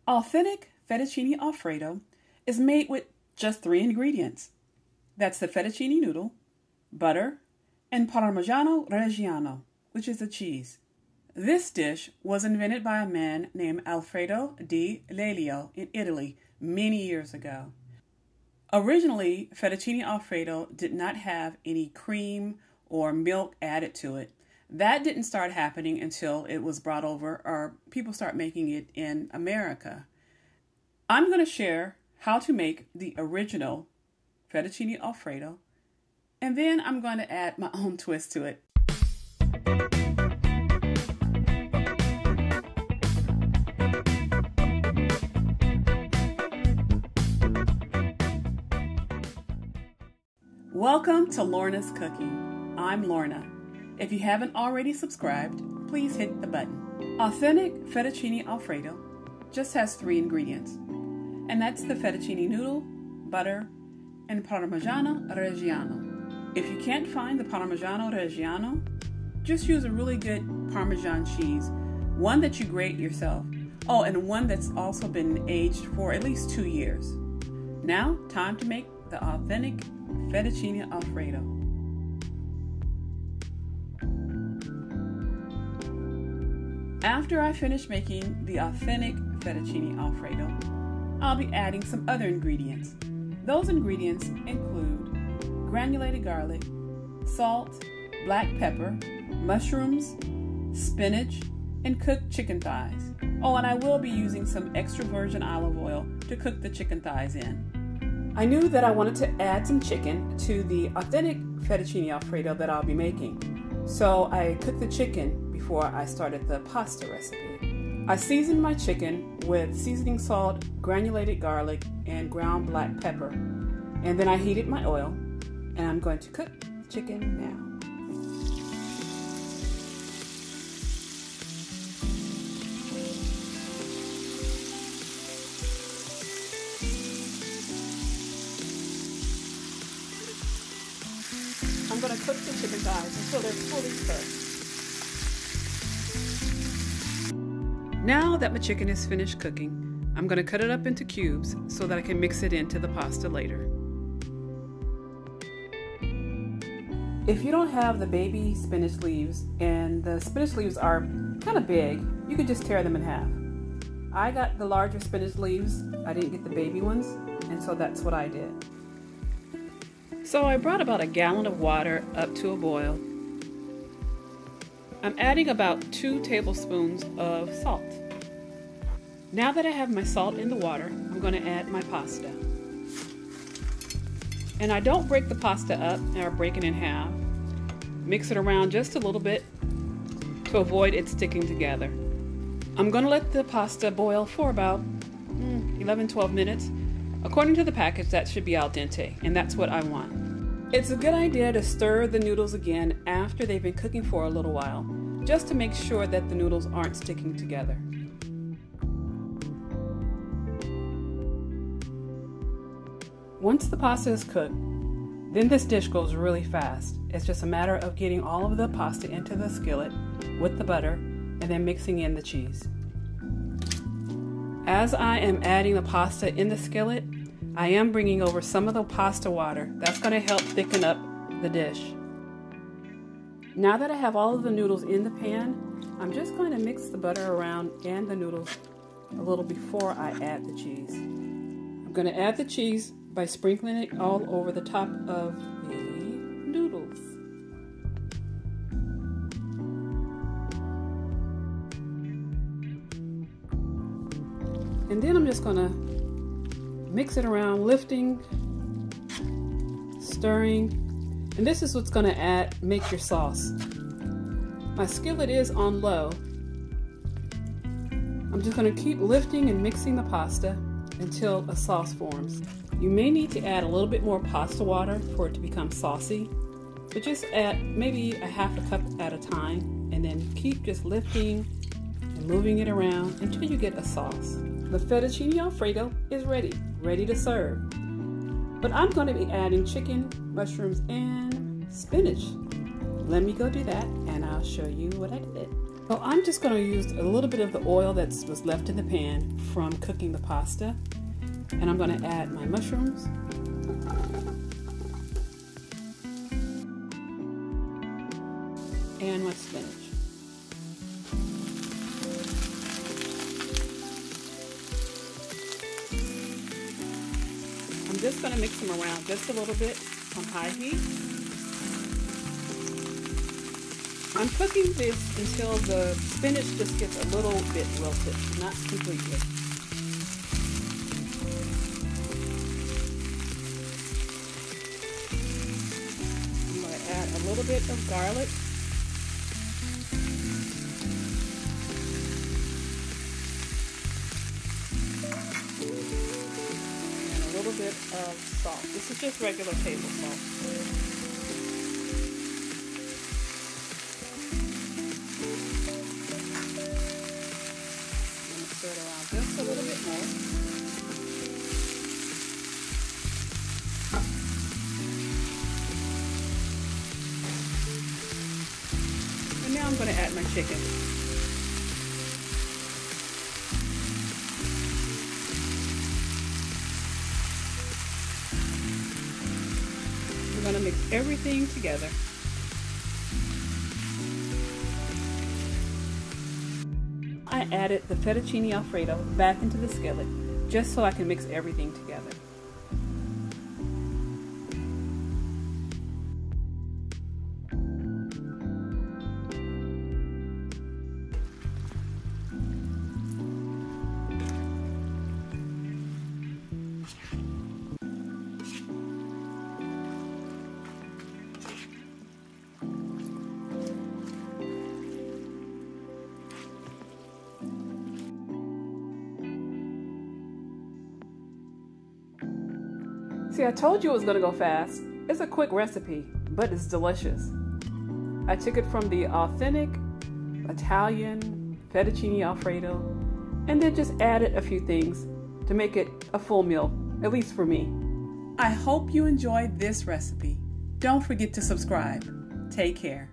Authentic Fettuccine Alfredo is made with just 3 ingredients. That's the fettuccine noodle, butter, and Parmigiano Reggiano, which is a cheese. This dish was invented by a man named Alfredo di Lelio in Italy many years ago. Originally, fettuccine Alfredo did not have any cream or milk added to it. That didn't start happening until it was brought over or people start making it in America. I'm going to share how to make the original fettuccine Alfredo, and then I'm going to add my own twist to it. Welcome to Lornas.Cookin. I'm Lorna. If you haven't already subscribed, please hit the button. Authentic Fettuccine Alfredo just has 3 ingredients, and that's the fettuccine noodle, butter, and Parmigiano Reggiano. If you can't find the Parmigiano Reggiano, just use a really good Parmesan cheese, one that you grate yourself. Oh, and one that's also been aged for at least 2 years. Now, time to make the authentic Fettuccine Alfredo. After I finish making the authentic Fettuccine Alfredo, I'll be adding some other ingredients. Those ingredients include granulated garlic, salt, black pepper, mushrooms, spinach, and cooked chicken thighs. Oh, and I will be using some extra virgin olive oil to cook the chicken thighs in. I knew that I wanted to add some chicken to the authentic Fettuccine Alfredo that I'll be making, so I cooked the chicken before I started the pasta recipe. I seasoned my chicken with seasoning salt, granulated garlic, and ground black pepper, and then I heated my oil, and I'm going to cook the chicken now. I'm going to cook the chicken thighs until they're fully cooked. Now that my chicken is finished cooking, I'm going to cut it up into cubes so that I can mix it into the pasta later. If you don't have the baby spinach leaves, and the spinach leaves are kind of big, you can just tear them in half. I got the larger spinach leaves. I didn't get the baby ones, and so that's what I did. So I brought about a gallon of water up to a boil. I'm adding about 2 tablespoons of salt. Now that I have my salt in the water, I'm going to add my pasta. And I don't break the pasta up or break it in half. Mix it around just a little bit to avoid it sticking together. I'm going to let the pasta boil for about 11-12 minutes. According to the package, that should be al dente, and that's what I want. It's a good idea to stir the noodles again after they've been cooking for a little while, just to make sure that the noodles aren't sticking together. Once the pasta is cooked, then this dish goes really fast. It's just a matter of getting all of the pasta into the skillet with the butter and then mixing in the cheese. As I am adding the pasta in the skillet, I am bringing over some of the pasta water. That's going to help thicken up the dish. Now that I have all of the noodles in the pan, I'm just going to mix the butter around and the noodles a little before I add the cheese. I'm going to add the cheese by sprinkling it all over the top of the noodles. And then I'm just going to mix it around, lifting, stirring, and this is what's going to make your sauce. My skillet is on low. I'm just going to keep lifting and mixing the pasta until a sauce forms. You may need to add a little bit more pasta water for it to become saucy, but just add maybe a half a cup at a time, and then keep just lifting and moving it around until you get a sauce. The fettuccine Alfredo is ready to serve. But I'm going to be adding chicken, mushrooms, and spinach. Let me go do that, and I'll show you what I did. So I'm just going to use a little bit of the oil that was left in the pan from cooking the pasta, and I'm going to add my mushrooms. And my spinach. I'm just going to mix them around just a little bit on high heat. I'm cooking this until the spinach just gets a little bit wilted, not completely. I'm going to add a little bit of garlic. And a little bit of salt. This is just regular table salt. Stir it around just a little bit more. And now I'm going to add my chicken. I'm going to mix everything together. I added the fettuccine alfredo back into the skillet just so I can mix everything together. See, I told you it was going to go fast. It's a quick recipe, but it's delicious. I took it from the authentic Italian fettuccine alfredo and then just added a few things to make it a full meal, at least for me. I hope you enjoyed this recipe. Don't forget to subscribe. Take care.